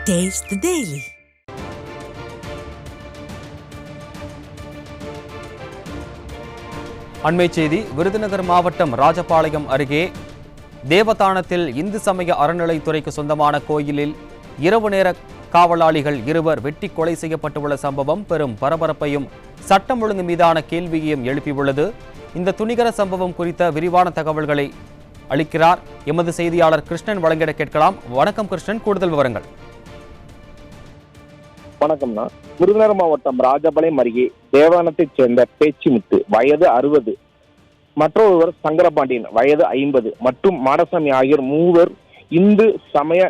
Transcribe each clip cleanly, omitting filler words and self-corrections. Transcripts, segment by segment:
Taste the Daily. அண்மை செய்தி. விருதுநகர் மாவட்டம் ராஜபாளையம் அருகே தேவதானத்தில் இந்து சமய அறநிலைத்துறைக்கு சொந்தமான கோயிலில் இரவு நேர காவலாளிகள் இருவர் வெட்டி கொலை செய்யப்பட்டுள்ள சம்பவம் பெரும் பரபரப்பையும் சட்டம் ஒழுங்கு மீதான கேள்வியையும் எழுப்பியுள்ளது. இந்த துணிகர சம்பவம் குறித்த விரிவான தகவல்களை அளிக்கிறார் எமது செய்தியாளர் கிருஷ்ணன். வழங்கிட கேட்கலாம். வணக்கம் கிருஷ்ணன், கூடுதல் விவரங்கள். வணக்கம்னா, விருதுநகர் மாவட்டம் ராஜபாளையம் அருகே தேவானத்தைச் சேர்ந்த பேச்சிமுத்து வயது 60, மற்றொருவர் சங்கரபாண்டியன் வயது 50 மற்றும் மாடசாமி ஆகியோர் மூவர் இந்து சமய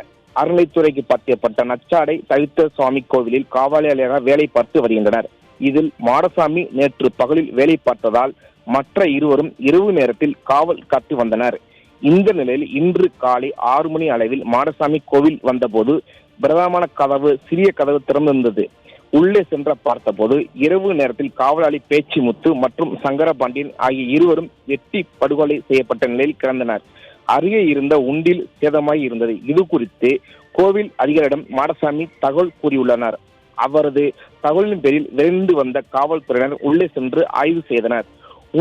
அறநிலைத்துறைக்கு பத்தியப்பட்ட நச்சாடை தவித்த சுவாமி கோவிலில் காவலாளியாக வேலை பார்த்து வருகின்றனர். இதில் மாடசாமி நேற்று பகலில் வேலை பார்த்ததால் மற்ற இருவரும் இரவு நேரத்தில் காவல் காத்து வந்தனர். இந்த நிலையில் இன்று காலை 6 மணி அளவில் மாடசாமி கோவில் வந்தபோது பிரதான கதவு சிறிய கதவு திறந்திருந்தது. உள்ளே சென்ற பார்த்தபோது இரவு நேரத்தில் காவலாளி பேச்சிமுத்து மற்றும் சங்கரபாண்டியன் ஆகிய இருவரும் வெட்டி படுகொலை செய்யப்பட்ட நிலையில் கிடந்தனர். அருகே இருந்த உண்டில் சேதமாய் இருந்தது. இது குறித்து கோவில் அதிகாரியிடம் மாடசாமி தகவல் கூறியுள்ளனர். அவரது தகவலின் பேரில் விரைந்து வந்த காவல்துறையினர் உள்ளே சென்று ஆய்வு செய்தனர்.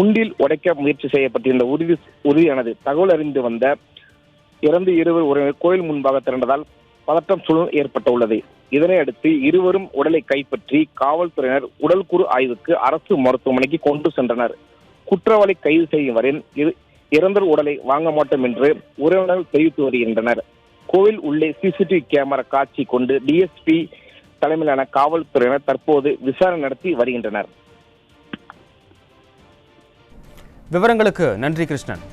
உண்டில் உடைக்க முயற்சி செய்யப்பட்டிருந்த உறுதியானது. தகவல் அறிந்து வந்த இறந்து இருவர் உறவினர் கோயில் முன்பாக திரண்டதால் பதற்றம் சூழல் ஏற்பட்டுள்ளது. இதனை அடுத்து இருவரும் உடலை கைப்பற்றி காவல்துறையினர் உடல்கூறு ஆய்வுக்கு அரசு மருத்துவமனைக்கு கொண்டு சென்றனர். குற்றவாளி கைது செய்யும் வரை இறந்தோர் உடலை வாங்க மாட்டோம் என்று உறவினர்கள் தெரிவித்து வருகின்றனர். கோவில் உள்ளே சிசிடிவி கேமரா காட்சி கொண்டு டிஎஸ்பி தலைமையிலான காவல்துறையினர் தற்போது விசாரணை நடத்தி வருகின்றனர். விவரங்களுக்கு நன்றி கிருஷ்ணன்.